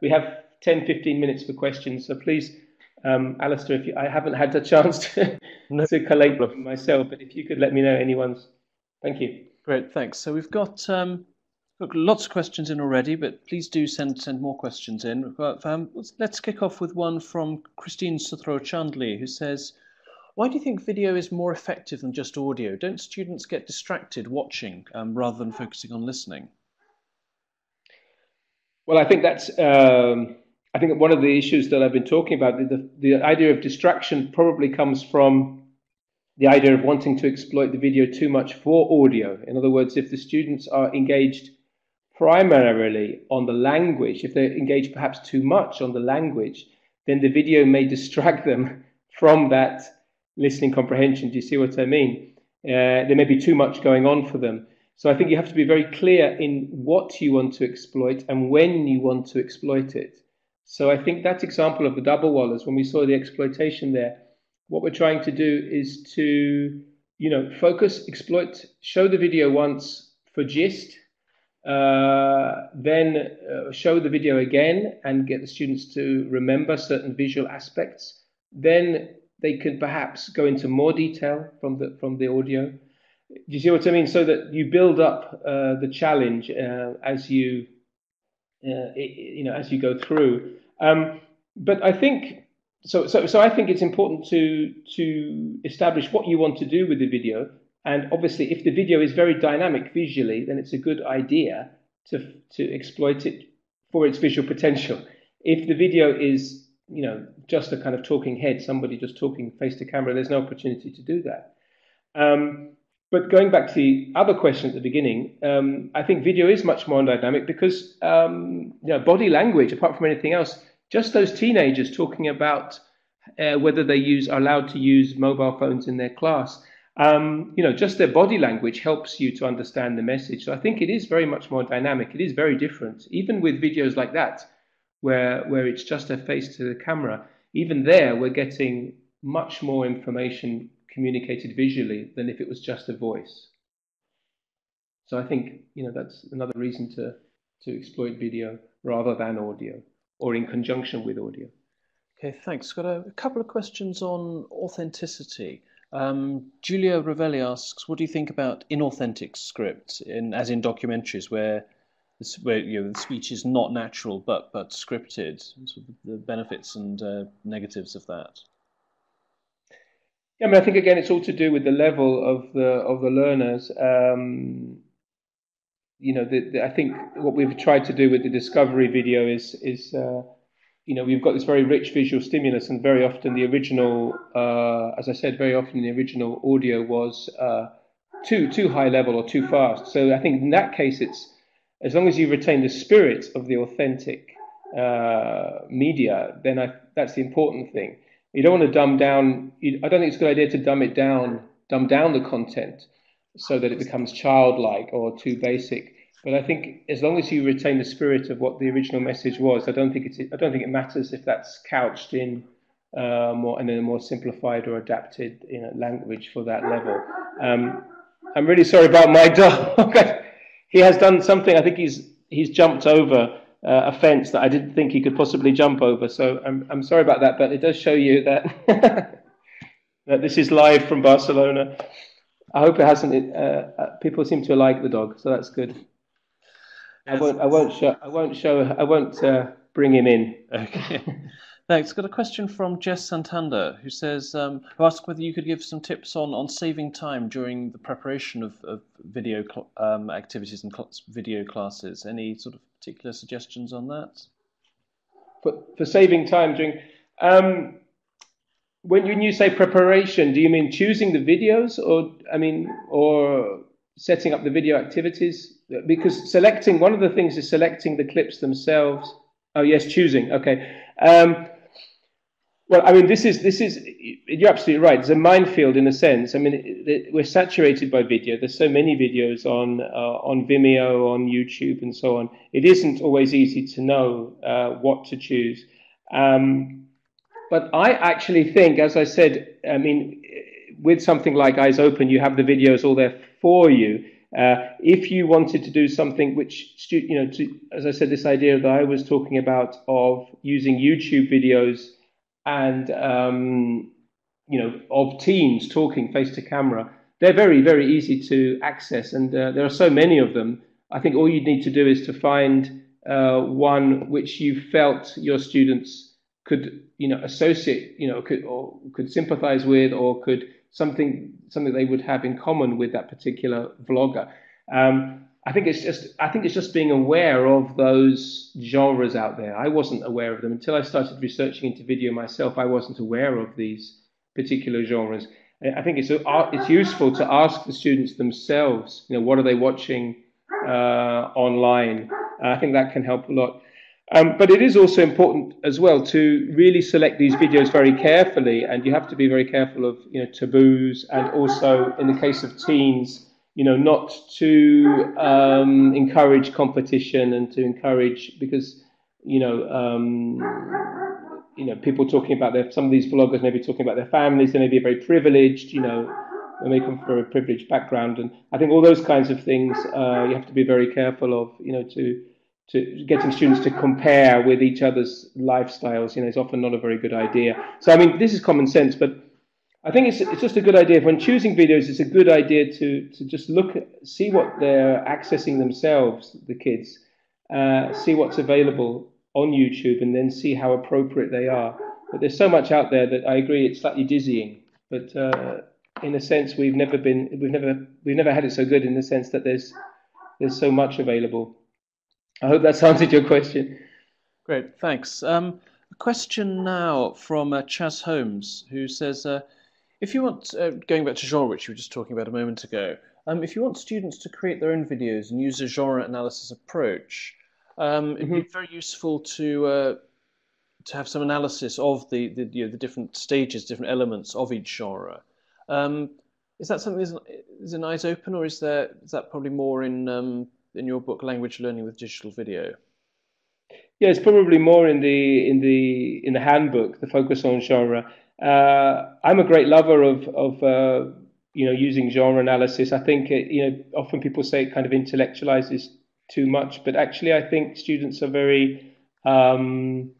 We have 10-15 minutes for questions, so please, Alistair, I haven't had the chance to collate them myself, but if you could let me know anyone's. Thank you. Great, thanks. So we've got lots of questions in already, but please do send more questions in. We've got, let's kick off with one from Christine Suthro-Chandli, who says, why do you think video is more effective than just audio? Don't students get distracted watching rather than focusing on listening? Well, I think that's I think one of the issues that I've been talking about, the idea of distraction probably comes from the idea of wanting to exploit the video too much for audio. In other words, if the students are engaged primarily on the language, if they're engaged perhaps too much on the language, then the video may distract them from that listening comprehension. Do you see what I mean? There may be too much going on for them. So I think you have to be very clear in what you want to exploit and when you want to exploit it. So I think that example of the Dabbawallas, when we saw the exploitation there, what we're trying to do is to, focus, exploit, show the video once for gist, then show the video again and get the students to remember certain visual aspects. Then they can perhaps go into more detail from the audio. Do you see what I mean? So that you build up the challenge as you go through. But I think so. I think it's important to establish what you want to do with the video. And obviously, if the video is very dynamic visually, then it's a good idea to exploit it for its visual potential. If the video is just a kind of talking head, somebody just talking face to camera, there's no opportunity to do that. But going back to the other question at the beginning, I think video is much more dynamic because body language, apart from anything else, just those teenagers talking about whether are allowed to use mobile phones in their class. Just their body language helps you to understand the message. So I think it is very much more dynamic. It is very different, even with videos like that, where it's just a face to the camera. Even there, we're getting much more information communicated visually than if it was just a voice. So I think that's another reason to exploit video rather than audio, or in conjunction with audio. Okay, thanks. Got a couple of questions on authenticity. Julia Ravelli asks, what do you think about inauthentic script, as in documentaries where the speech is not natural but scripted? Sort of the benefits and negatives of that. Yeah, I think again it's all to do with the level of the learners. I think what we've tried to do with the discovery video is we've got this very rich visual stimulus, and very often the original, as I said, very often the original audio was too high level or too fast. So I think in that case, it's as long as you retain the spirit of the authentic media, then that's the important thing. You don't want to dumb down. I don't think it's a good idea to dumb down the content so that it becomes childlike or too basic. But I think as long as you retain the spirit of what the original message was, I don't think it matters if that's couched in a more simplified or adapted language for that level. I'm really sorry about my dog. He has done something. I think he's jumped over a fence that I didn't think he could possibly jump over. So I'm sorry about that. But it does show you that that this is live from Barcelona. I hope it hasn't. People seem to like the dog, so that's good. Yes. I won't bring him in. Okay. Thanks. Got a question from Jess Santander, who says, who asked whether you could give some tips on saving time during the preparation of video activities and video classes. Any sort of particular suggestions on that? For saving time during, when you say preparation, do you mean choosing the videos, or setting up the video activities? Because one of the things is selecting the clips themselves. Oh yes, choosing. Okay. Well, this is you're absolutely right. It's a minefield in a sense. We're saturated by video. There's so many videos on Vimeo, on YouTube, and so on. It isn't always easy to know what to choose. But I actually think, as I said, with something like Eyes Open, you have the videos all there for you. If you wanted to do something which, as I said, this idea that I was talking about of using YouTube videos and, of teams talking face to camera, they're very, very easy to access. And there are so many of them. I think all you need to do is to find one which you felt your students could, associate, could sympathize with, or could something they would have in common with that particular vlogger. I think it's just being aware of those genres out there. I wasn't aware of them until I started researching into video myself. I wasn't aware of these particular genres. I think it's useful to ask the students themselves, what are they watching online. I think that can help a lot. But it is also important as well to really select these videos very carefully, and you have to be very careful of taboos, and also in the case of teens, not to encourage competition and to encourage, because people talking about some of these vloggers may be talking about their families. They may be very privileged, they may come from a privileged background, and I think all those kinds of things you have to be very careful of, to getting students to compare with each other's lifestyles, is often not a very good idea. So, this is common sense, but I think it's just a good idea. When choosing videos, it's a good idea to just see what they're accessing themselves, the kids, see what's available on YouTube, and then see how appropriate they are. But there's so much out there that I agree it's slightly dizzying. But in a sense, we've never had it so good, in the sense that there's so much available. I hope that's answered your question. Great, thanks. A question now from Chaz Holmes, who says, if you want, going back to genre, which you were just talking about a moment ago, if you want students to create their own videos and use a genre analysis approach, it'd be very useful to have some analysis of the different stages, different elements of each genre. Is that something is in Eyes Open, or is that probably more in your book, Language Learning with Digital Video? Yeah, it's probably more in the handbook, the focus on genre. I'm a great lover of using genre analysis. I think often people say it kind of intellectualizes too much, but actually I think students are very open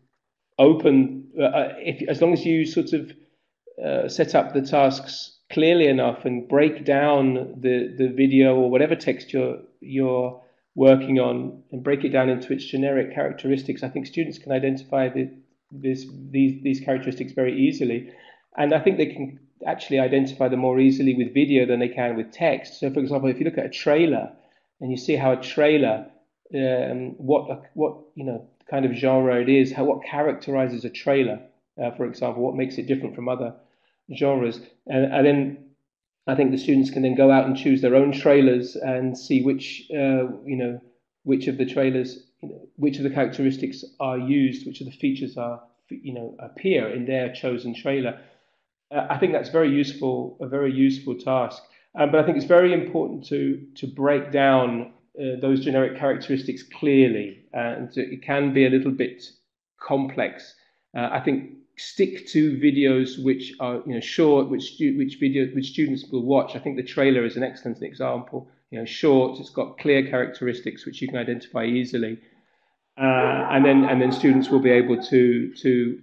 as long as you sort of set up the tasks clearly enough and break down the video or whatever text you're working on and break it down into its generic characteristics. I think students can identify these characteristics very easily, and I think they can actually identify them more easily with video than they can with text. So, for example, if you look at a trailer and you see how a trailer, what kind of genre it is, what characterizes a trailer, for example, what makes it different from other genres, and then I think the students can then go out and choose their own trailers and see which of the trailers, which of the characteristics are used, which of the features appear in their chosen trailer. I think that's a very useful task. But I think it's very important to break down those generic characteristics clearly, and it can be a little bit complex. I think stick to videos which are short, which students will watch. I think the trailer is an excellent example. Short, it's got clear characteristics which you can identify easily, and then students will be able to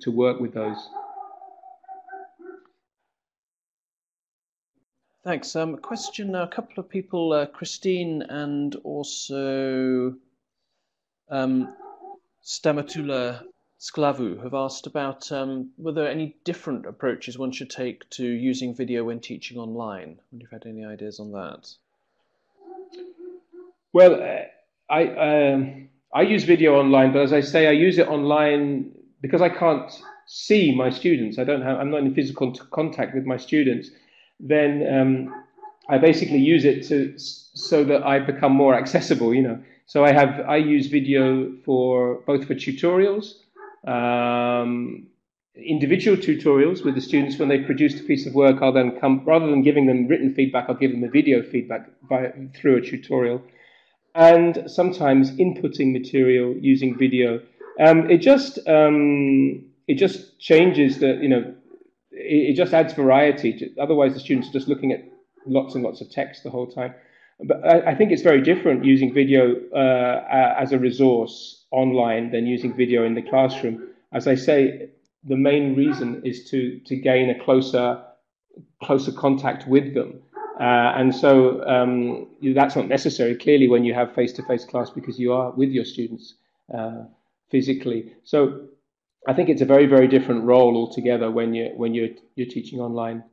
work with those. Thanks. Question. A couple of people, Christine and also Stamatula Sclavu, have asked about were there any different approaches one should take to using video when teaching online? I wonder if you had any ideas on that. Well, I use video online, but as I say, I use it online because I can't see my students. I'm not in physical contact with my students. Then I basically use it so that I become more accessible. So I use video both for tutorials. Individual tutorials with the students. When they've produced a piece of work, I'll then rather than giving them written feedback, I'll give them a video feedback through a tutorial, and sometimes inputting material using video. It just changes it just adds variety. Otherwise, the students are just looking at lots and lots of text the whole time. But I think it's very different using video as a resource online than using video in the classroom. As I say, the main reason is to gain a closer contact with them. And so that's not necessary, clearly, when you have face-to-face class because you are with your students physically. So I think it's a very, very different role altogether when you're teaching online.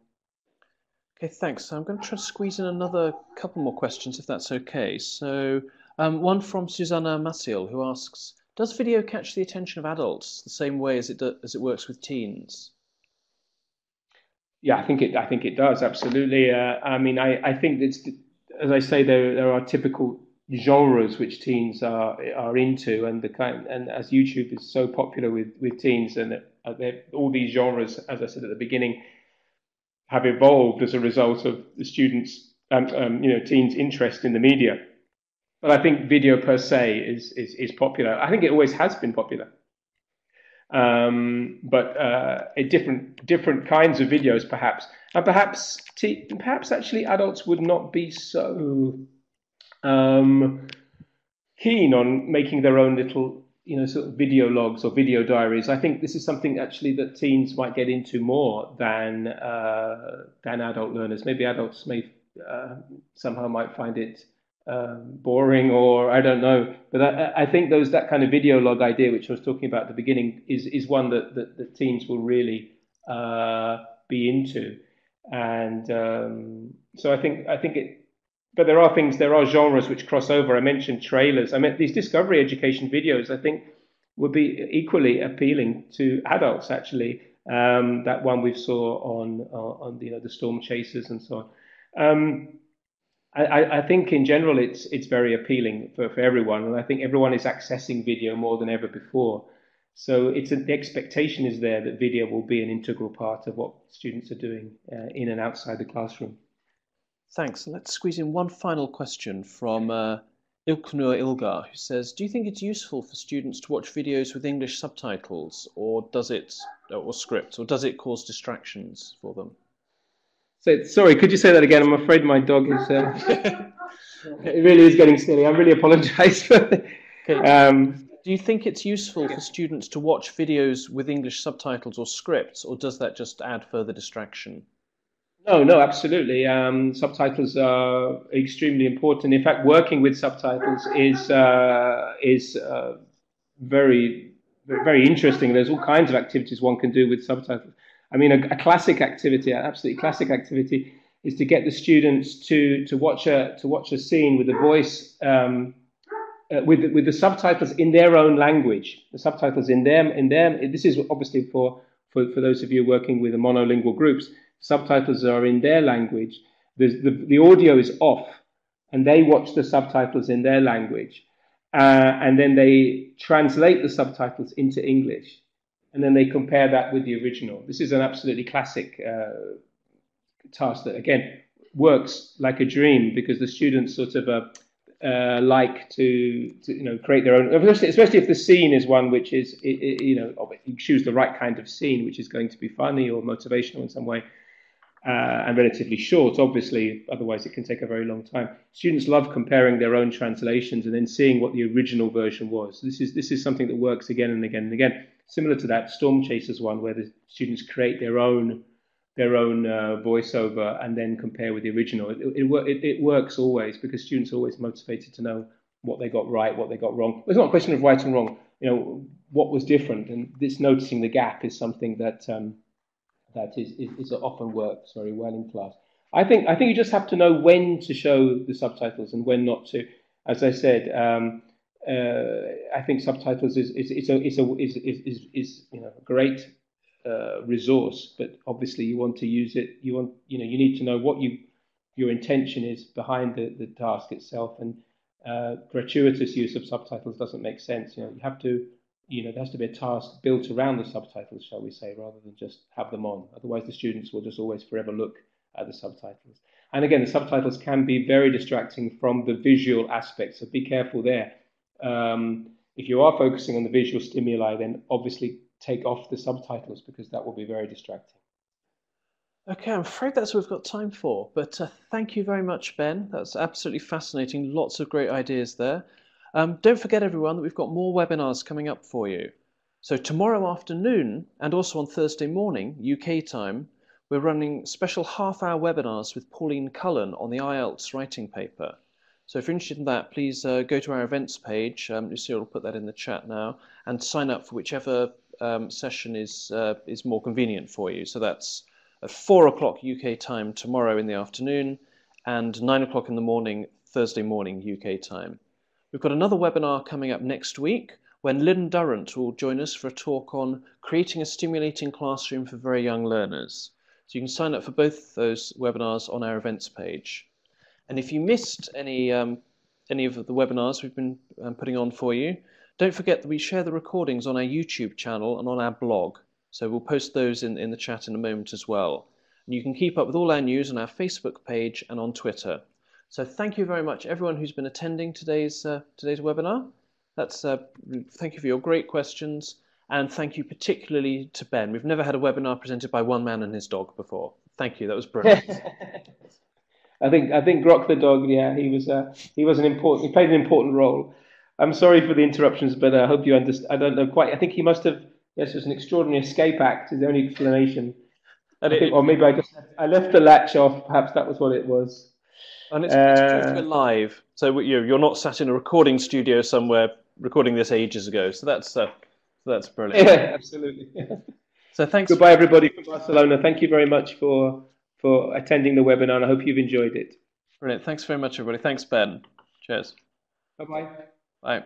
Okay, thanks. So I'm going to try to squeeze in another couple more questions, if that's okay. So one from Susanna Maciel, who asks, does video catch the attention of adults the same way as it works with teens? Yeah, I think it does, absolutely. I think it's, as I say, there are typical genres which teens are into, and as YouTube is so popular with teens, and all these genres, as I said at the beginning, have evolved as a result of the students' teens' interest in the media. But I think video per se is popular. I think it always has been popular. But different kinds of videos, perhaps, and perhaps actually adults would not be so keen on making their own little sort of video logs or video diaries. I think this is something actually that teens might get into more than adult learners. Maybe adults somehow might find it boring, or I don't know. But I think that kind of video log idea, which I was talking about at the beginning, is one that teens will really be into. And so I think it. But there are genres which cross over. I mentioned trailers. I meant these discovery education videos, I think, would be equally appealing to adults, actually. That one we saw on the storm chasers and so on. I think in general it's very appealing for everyone, and I think everyone is accessing video more than ever before. So the expectation is there that video will be an integral part of what students are doing in and outside the classroom. Thanks. Let's squeeze in one final question from Ilknur Ilgar, who says, do you think it's useful for students to watch videos with English subtitles, or scripts, or does it cause distractions for them? So, sorry, could you say that again? I'm afraid my dog is... it really is getting silly. I really apologise. Do you think it's useful for students to watch videos with English subtitles or scripts, or does that just add further distraction? No, absolutely. Subtitles are extremely important. In fact, working with subtitles is very, very interesting. There's all kinds of activities one can do with subtitles. I mean, a classic activity, an absolutely classic activity, is to get the students to watch a scene with the voice with the subtitles in their own language. The subtitles in them. This is obviously for those of you working with the monolingual groups. Subtitles are in their language. The audio is off, and they watch the subtitles in their language, and then they translate the subtitles into English, and then they compare that with the original. This is an absolutely classic task that, again, works like a dream, because the students sort of like to create their own, especially if the scene is one which is, you choose the right kind of scene, which is going to be funny or motivational in some way. And relatively short, obviously, otherwise it can take a very long time. Students love comparing their own translations and then seeing what the original version was. This is something that works again and again and again. Similar to that Storm Chasers one, where the students create their own voiceover and then compare with the original. It works always, because students are always motivated to know what they got right, what they got wrong. It's not a question of right and wrong. What was different, and this noticing the gap is something that is often works very well in class. I think you just have to know when to show the subtitles and when not to. As I said, I think subtitles is a great resource, but obviously you want to use it. You need to know what your intention is behind the task itself, and gratuitous use of subtitles doesn't make sense. You have to. There has to be a task built around the subtitles, shall we say, rather than just have them on. Otherwise, the students will just always forever look at the subtitles. And again, the subtitles can be very distracting from the visual aspect, so be careful there. If you are focusing on the visual stimuli, then obviously take off the subtitles, because that will be very distracting. Okay, I'm afraid that's all we've got time for, but thank you very much, Ben. That's absolutely fascinating. Lots of great ideas there. Don't forget, everyone, that we've got more webinars coming up for you. So tomorrow afternoon, and also on Thursday morning, UK time, we're running special half-hour webinars with Pauline Cullen on the IELTS writing paper. So if you're interested in that, please go to our events page. Lucille will put that in the chat now, and sign up for whichever session is more convenient for you. So that's at 4 o'clock UK time tomorrow in the afternoon, and 9 o'clock in the morning, Thursday morning UK time. We've got another webinar coming up next week, when Lynn Durrant will join us for a talk on creating a stimulating classroom for very young learners. So you can sign up for both those webinars on our events page. And if you missed any of the webinars we've been putting on for you, don't forget that we share the recordings on our YouTube channel and on our blog. So we'll post those in the chat in a moment as well. And you can keep up with all our news on our Facebook page and on Twitter. So thank you very much, everyone who's been attending today's webinar. Thank you for your great questions, and thank you particularly to Ben. We've never had a webinar presented by one man and his dog before. Thank you, that was brilliant. I think Grok the dog, yeah, he played an important role. I'm sorry for the interruptions, but I hope you understand. I don't know quite. I think he must have. Yes, it was an extraordinary escape act. Is the only explanation. Or maybe I left the latch off. Perhaps that was what it was. And it's proof we're live, so you're not sat in a recording studio somewhere recording this ages ago. So that's brilliant. Yeah, absolutely. So thanks. Goodbye, everybody from Barcelona. Thank you very much for attending the webinar, and I hope you've enjoyed it. Brilliant. Thanks very much, everybody. Thanks, Ben. Cheers. Bye-bye. Bye.